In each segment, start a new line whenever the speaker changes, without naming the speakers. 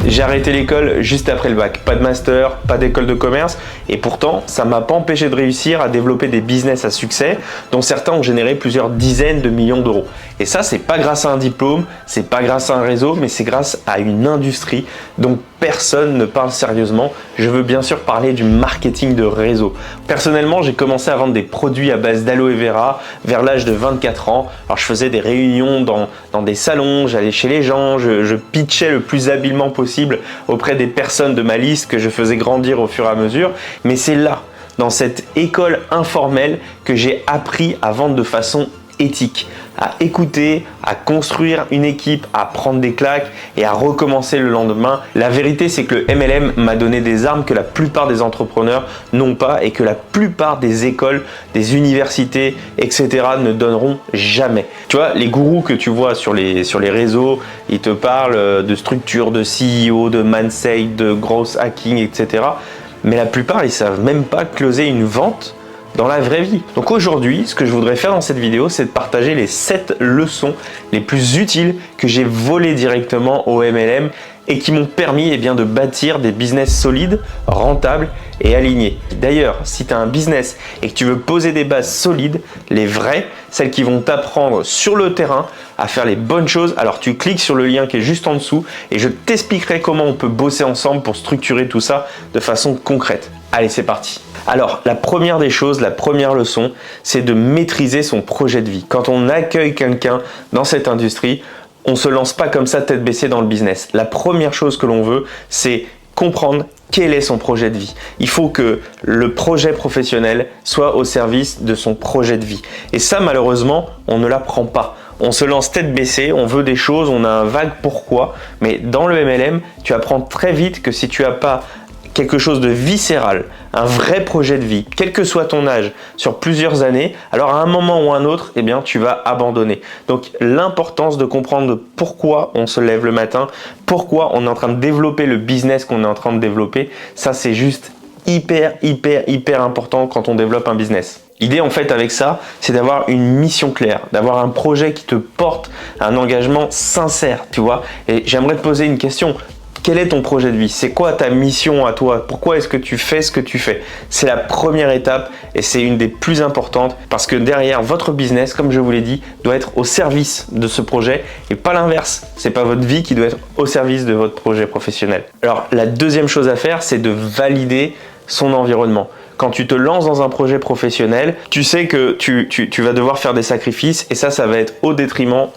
J'ai arrêté l'école juste après le bac. Pas de master, pas d'école de commerce. Et pourtant, ça ne m'a pas empêché de réussir à développer des business à succès, dont certains ont généré plusieurs dizaines de millions d'euros. Et ça, c'est pas grâce à un diplôme, c'est pas grâce à un réseau, mais c'est grâce à une industrie dont personne ne parle sérieusement. Je veux bien sûr parler du marketing de réseau. Personnellement, j'ai commencé à vendre des produits à base d'aloe vera vers l'âge de 24 ans. Alors, je faisais des réunions dans des salons, j'allais chez les gens, je pitchais le plus habilement possible auprès des personnes de ma liste que je faisais grandir au fur et à mesure. Mais c'est là, dans cette école informelle, que j'ai appris à vendre de façon éthique, à écouter, à construire une équipe, à prendre des claques et à recommencer le lendemain. La vérité, c'est que le MLM m'a donné des armes que la plupart des entrepreneurs n'ont pas et que la plupart des écoles, des universités, etc. ne donneront jamais. Tu vois, les gourous que tu vois sur les réseaux, ils te parlent de structure, de CEO, de mindset, de growth hacking, etc. Mais la plupart, ils savent même pas closer une vente dans la vraie vie. Donc aujourd'hui, ce que je voudrais faire dans cette vidéo, c'est de partager les 7 leçons les plus utiles que j'ai volées directement au MLM et qui m'ont permis de bâtir des business solides, rentables et alignés. D'ailleurs, si tu as un business et que tu veux poser des bases solides, les vraies, celles qui vont t'apprendre sur le terrain à faire les bonnes choses, alors tu cliques sur le lien qui est juste en dessous et je t'expliquerai comment on peut bosser ensemble pour structurer tout ça de façon concrète. Allez, c'est parti. Alors, la première des choses, la première leçon, c'est de maîtriser son projet de vie. Quand on accueille quelqu'un dans cette industrie, on ne se lance pas comme ça tête baissée dans le business. La première chose que l'on veut, c'est comprendre quel est son projet de vie. Il faut que le projet professionnel soit au service de son projet de vie. Et ça, malheureusement, on ne l'apprend pas. On se lance tête baissée, on veut des choses, on a un vague pourquoi. Mais dans le MLM, tu apprends très vite que si tu n'as pas quelque chose de viscéral, un vrai projet de vie, quel que soit ton âge, sur plusieurs années, alors à un moment ou un autre, tu vas abandonner. Donc l'importance de comprendre pourquoi on se lève le matin, pourquoi on est en train de développer le business qu'on est en train de développer, ça c'est juste hyper important quand on développe un business. L'idée en fait avec ça, c'est d'avoir une mission claire, d'avoir un projet qui te porte un engagement sincère, tu vois. Et j'aimerais te poser une question. Quel est ton projet de vie? C'est quoi ta mission à toi? Pourquoi est-ce que tu fais ce que tu fais? C'est la première étape et c'est une des plus importantes parce que derrière votre business, comme je vous l'ai dit, doit être au service de ce projet et pas l'inverse. C'est pas votre vie qui doit être au service de votre projet professionnel. Alors, la deuxième chose à faire, c'est de valider son environnement. Quand tu te lances dans un projet professionnel, tu sais que tu vas devoir faire des sacrifices et ça va être au détriment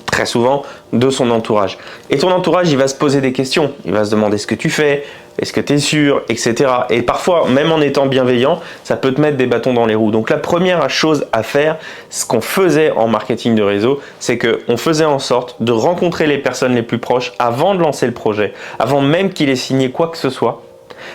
très souvent de son entourage. Et ton entourage, il va se poser des questions. Il va se demander ce que tu fais, est-ce que tu es sûr, etc. Et parfois, même en étant bienveillant, ça peut te mettre des bâtons dans les roues. Donc la première chose à faire, ce qu'on faisait en marketing de réseau, c'est qu'on faisait en sorte de rencontrer les personnes les plus proches avant de lancer le projet, avant même qu'il ait signé quoi que ce soit,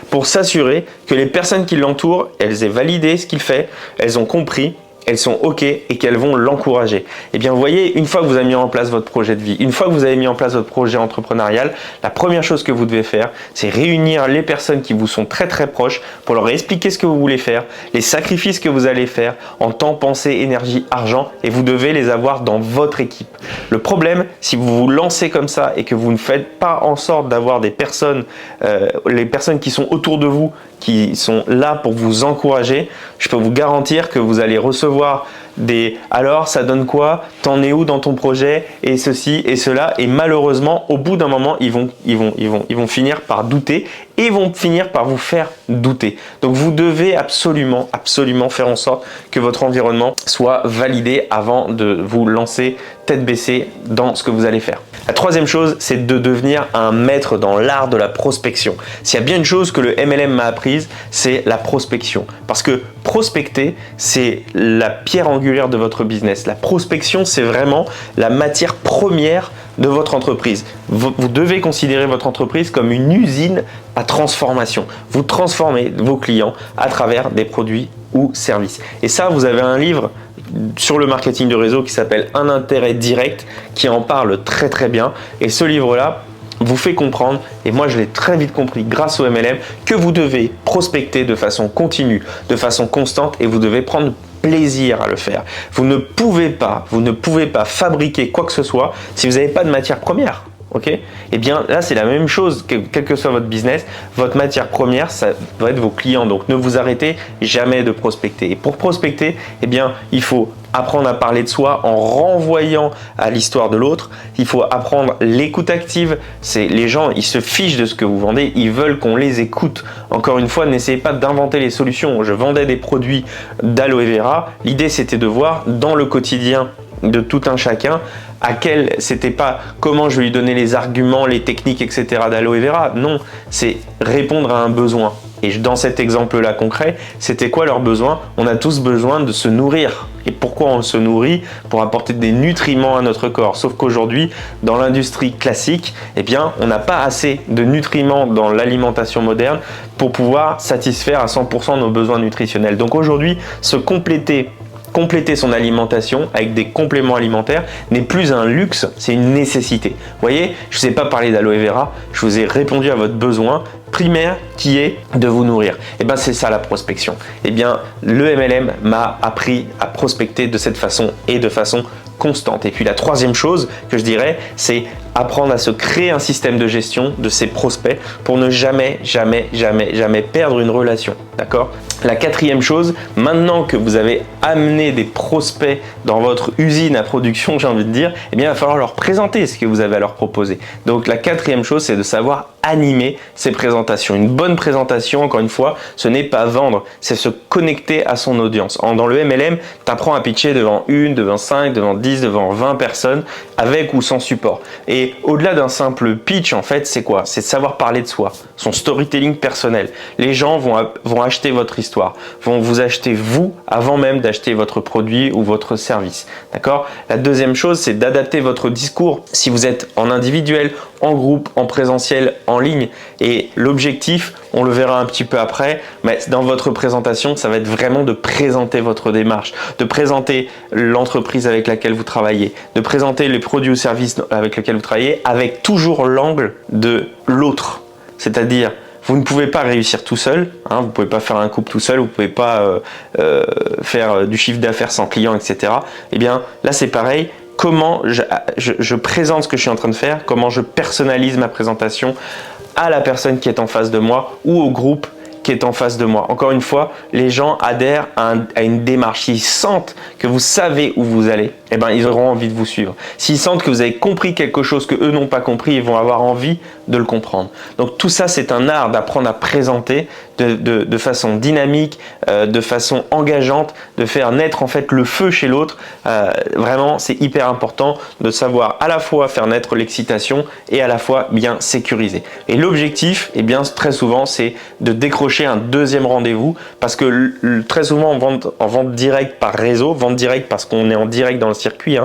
pour s'assurer que les personnes qui l'entourent, elles aient validé ce qu'il fait, elles ont compris, elles sont OK et qu'elles vont l'encourager. Et bien, vous voyez, une fois que vous avez mis en place votre projet de vie, une fois que vous avez mis en place votre projet entrepreneurial, la première chose que vous devez faire, c'est réunir les personnes qui vous sont très proches pour leur expliquer ce que vous voulez faire, les sacrifices que vous allez faire en temps, pensée, énergie, argent et vous devez les avoir dans votre équipe. Le problème, si vous vous lancez comme ça et que vous ne faites pas en sorte d'avoir des personnes, les personnes qui sont autour de vous, qui sont là pour vous encourager, je peux vous garantir que vous allez recevoir des « alors ça donne quoi? T'en es où dans ton projet? » et ceci et cela. Et malheureusement, au bout d'un moment, ils vont finir par douter et ils vont finir par vous faire douter. Donc vous devez absolument faire en sorte que votre environnement soit validé avant de vous lancer tête baissée dans ce que vous allez faire. La troisième chose, c'est de devenir un maître dans l'art de la prospection. S'il y a bien une chose que le MLM m'a apprise, c'est la prospection. Parce que prospecter, c'est la pierre angulaire de votre business. La prospection, c'est vraiment la matière première de votre entreprise. Vous devez considérer votre entreprise comme une usine à transformation. Vous transformez vos clients à travers des produits ou services. Et ça, vous avez un livre sur le marketing de réseau qui s'appelle Un intérêt direct qui en parle très bien. Et ce livre-là vous fait comprendre, et moi je l'ai très vite compris grâce au MLM, que vous devez prospecter de façon continue, de façon constante et vous devez prendre plaisir à le faire. Vous ne pouvez pas fabriquer quoi que ce soit si vous n'avez pas de matière première. Ok? Eh bien là, c'est la même chose, quel que soit votre business, votre matière première, ça doit être vos clients. Donc ne vous arrêtez jamais de prospecter. Et pour prospecter, eh bien, il faut apprendre à parler de soi en renvoyant à l'histoire de l'autre. Il faut apprendre l'écoute active. C'est les gens, ils se fichent de ce que vous vendez, ils veulent qu'on les écoute. Encore une fois, n'essayez pas d'inventer les solutions. Je vendais des produits d'aloe vera. L'idée, c'était de voir dans le quotidien de tout un chacun c'était pas comment je vais lui donner les arguments, les techniques, etc. d'aloe vera. Non, c'est répondre à un besoin. Et dans cet exemple-là concret, c'était quoi leur besoin? On a tous besoin de se nourrir. Et pourquoi on se nourrit? Pour apporter des nutriments à notre corps. Sauf qu'aujourd'hui, dans l'industrie classique, eh bien, on n'a pas assez de nutriments dans l'alimentation moderne pour pouvoir satisfaire à 100% nos besoins nutritionnels. Donc aujourd'hui, compléter son alimentation avec des compléments alimentaires n'est plus un luxe, c'est une nécessité. Vous voyez, je ne vous ai pas parlé d'aloe vera, je vous ai répondu à votre besoin primaire qui est de vous nourrir. Et bien c'est ça la prospection. Et bien le MLM m'a appris à prospecter de cette façon et de façon constante. Et puis la troisième chose que je dirais, c'est apprendre à se créer un système de gestion de ses prospects pour ne jamais perdre une relation. D'accord? La quatrième chose, maintenant que vous avez amené des prospects dans votre usine à production, j'ai envie de dire, eh bien, il va falloir leur présenter ce que vous avez à leur proposer. Donc la quatrième chose, c'est de savoir animer ces présentations. Une bonne présentation, encore une fois, ce n'est pas vendre, c'est se connecter à son audience. Dans le MLM, tu apprends à pitcher devant 1, devant 5, devant 10, devant 20 personnes, avec ou sans support. Et au-delà d'un simple pitch, en fait, c'est quoi? C'est de savoir parler de soi, son storytelling personnel. Les gens vont acheter votre histoire, vont vous acheter vous avant même d'acheter votre produit ou votre service. D'accord? La deuxième chose, c'est d'adapter votre discours. Si vous êtes en individuel, en groupe, en présentiel, en ligne. Et l'objectif, on le verra un petit peu après, mais dans votre présentation, ça va être vraiment de présenter votre démarche, de présenter l'entreprise avec laquelle vous travaillez, de présenter les produits ou services avec lesquels vous travaillez avec toujours l'angle de l'autre. C'est-à-dire, vous ne pouvez pas réussir tout seul, vous ne pouvez pas faire un couple tout seul, vous ne pouvez pas faire du chiffre d'affaires sans client, etc. Eh bien, là, c'est pareil. Comment je présente ce que je suis en train de faire, comment je personnalise ma présentation à la personne qui est en face de moi ou au groupe qui est en face de moi. Encore une fois, les gens adhèrent à une démarche. S'ils sentent que vous savez où vous allez, eh ben, ils auront envie de vous suivre. S'ils sentent que vous avez compris quelque chose que eux n'ont pas compris, ils vont avoir envie de le comprendre. Donc tout ça, c'est un art d'apprendre à présenter de façon dynamique, de façon engageante, de faire naître en fait le feu chez l'autre. Vraiment, c'est hyper important de savoir à la fois faire naître l'excitation et à la fois bien sécuriser. Et l'objectif, eh bien, très souvent, c'est de décrocher un deuxième rendez-vous parce que très souvent en vente directe par réseau, vente directe parce qu'on est en direct dans le circuit,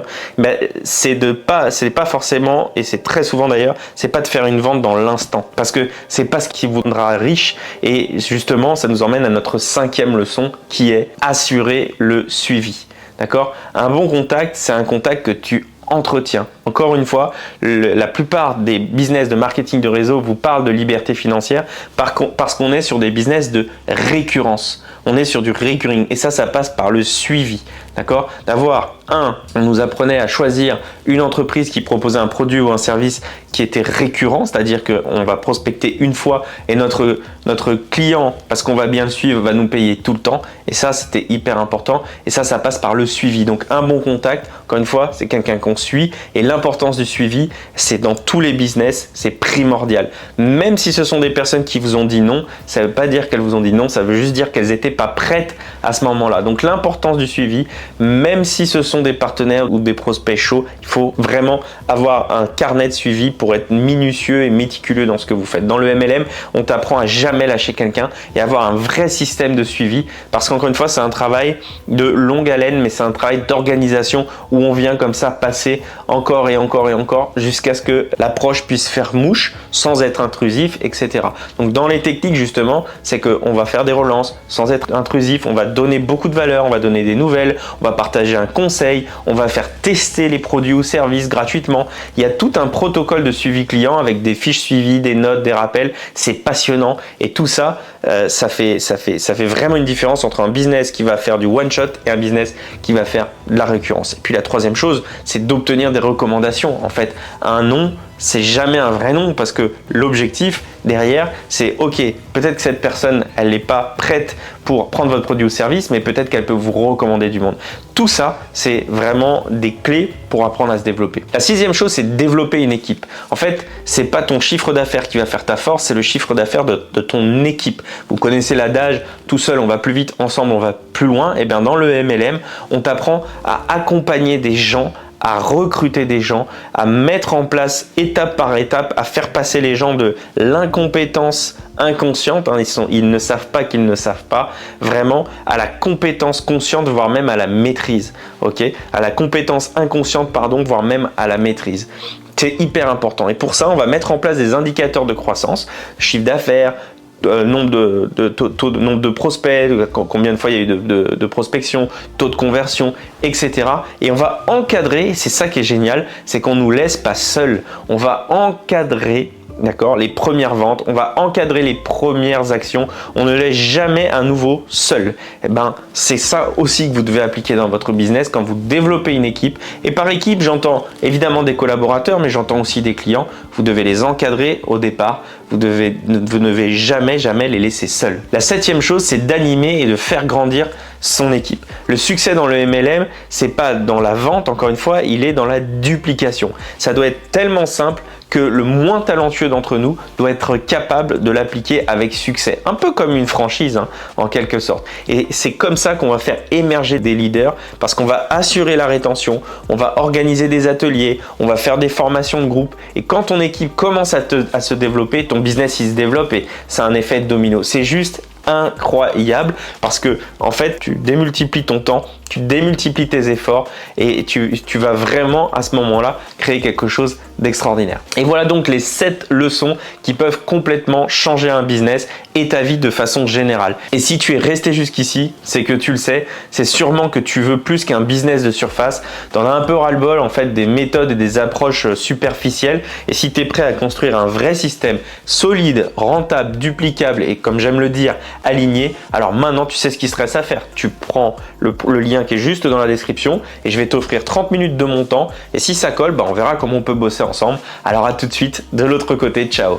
c'est pas forcément, et c'est très souvent d'ailleurs, c'est pas de faire une vente dans l'instant parce que c'est pas ce qui vous rendra riche. Et justement, ça nous emmène à notre cinquième leçon qui est assurer le suivi. D'accord? Un bon contact, c'est un contact que tu entretiens. Encore une fois, la plupart des business de marketing de réseau vous parlent de liberté financière parce qu'on est sur des business de récurrence. On est sur du recurring et ça passe par le suivi. D'accord? On nous apprenait à choisir une entreprise qui proposait un produit ou un service qui était récurrent, c'est-à-dire qu'on va prospecter une fois et notre client, parce qu'on va bien le suivre, va nous payer tout le temps. Et ça, c'était hyper important. Et ça passe par le suivi. Donc, un bon contact, encore une fois, c'est quelqu'un qu'on suit. Et l'importance du suivi, c'est dans tous les business, c'est primordial. Même si ce sont des personnes qui vous ont dit non, ça ne veut pas dire qu'elles vous ont dit non, ça veut juste dire qu'elles n'étaient pas prêtes à ce moment-là. Donc, l'importance du suivi, même si ce sont des partenaires ou des prospects chauds, il faut vraiment avoir un carnet de suivi pour être minutieux et méticuleux dans ce que vous faites. Dans le MLM, on t'apprend à jamais lâcher quelqu'un et avoir un vrai système de suivi parce qu'encore une fois, c'est un travail de longue haleine, mais c'est un travail d'organisation où on vient comme ça passer encore et encore et encore jusqu'à ce que l'approche puisse faire mouche sans être intrusif, etc. Donc dans les techniques justement, c'est qu'on va faire des relances sans être intrusif, on va donner beaucoup de valeur, on va donner des nouvelles, on va partager un conseil, on va faire tester les produits ou services gratuitement. Il y a tout un protocole de suivi client avec des fiches suivies, des notes, des rappels. C'est passionnant et tout ça, ça fait vraiment une différence entre un business qui va faire du one shot et un business qui va faire de la récurrence. Et puis la troisième chose, c'est d'obtenir des recommandations. En fait, un non, c'est jamais un vrai non parce que l'objectif derrière, c'est ok, peut-être que cette personne, elle n'est pas prête pour prendre votre produit ou service, mais peut-être qu'elle peut vous recommander du monde. Tout ça, c'est vraiment des clés pour apprendre à se développer. La sixième chose, c'est de développer une équipe. En fait, c'est pas ton chiffre d'affaires qui va faire ta force, c'est le chiffre d'affaires de ton équipe. Vous connaissez l'adage, tout seul on va plus vite, ensemble on va plus loin. Et bien dans le MLM, on t'apprend à accompagner des gens, à recruter des gens, à mettre en place étape par étape, à faire passer les gens de l'incompétence inconsciente, ils ne savent pas qu'ils ne savent pas, vraiment à la compétence consciente, voire même à la maîtrise, ok, à la compétence inconsciente, pardon, voire même à la maîtrise. C'est hyper important et pour ça, on va mettre en place des indicateurs de croissance, chiffre d'affaires, nombre de prospects, combien de fois il y a eu de prospection, taux de conversion, etc. Et on va encadrer, c'est ça qui est génial, c'est qu'on ne nous laisse pas seuls. On va encadrer, d'accord, les premières ventes, on va encadrer les premières actions, on ne laisse jamais un nouveau seul. Et ben, c'est ça aussi que vous devez appliquer dans votre business quand vous développez une équipe. Et par équipe, j'entends évidemment des collaborateurs, mais j'entends aussi des clients. Vous devez les encadrer au départ. Vous ne devez jamais les laisser seuls. La septième chose, c'est d'animer et de faire grandir son équipe. Le succès dans le MLM, c'est pas dans la vente, encore une fois, il est dans la duplication. Ça doit être tellement simple que le moins talentueux d'entre nous doit être capable de l'appliquer avec succès. Un peu comme une franchise, hein, en quelque sorte. Et c'est comme ça qu'on va faire émerger des leaders parce qu'on va assurer la rétention, on va organiser des ateliers, on va faire des formations de groupe. Et quand ton équipe commence à se développer, ton business il se développe et c'est un effet domino. C'est juste incroyable parce que en fait tu démultiplies ton temps, tu démultiplies tes efforts et tu vas vraiment à ce moment-là créer quelque chose d'extraordinaire. Et voilà donc les 7 leçons qui peuvent complètement changer un business et ta vie de façon générale. Et si tu es resté jusqu'ici, c'est que tu le sais, c'est sûrement que tu veux plus qu'un business de surface. Tu en as un peu ras-le-bol en fait des méthodes et des approches superficielles. Et si tu es prêt à construire un vrai système solide, rentable, duplicable et comme j'aime le dire, aligné, alors maintenant tu sais ce qu'il te reste à faire. Tu prends le lien qui est juste dans la description et je vais t'offrir 30 minutes de mon temps et si ça colle, on verra comment on peut bosser ensemble. Alors à tout de suite de l'autre côté, ciao.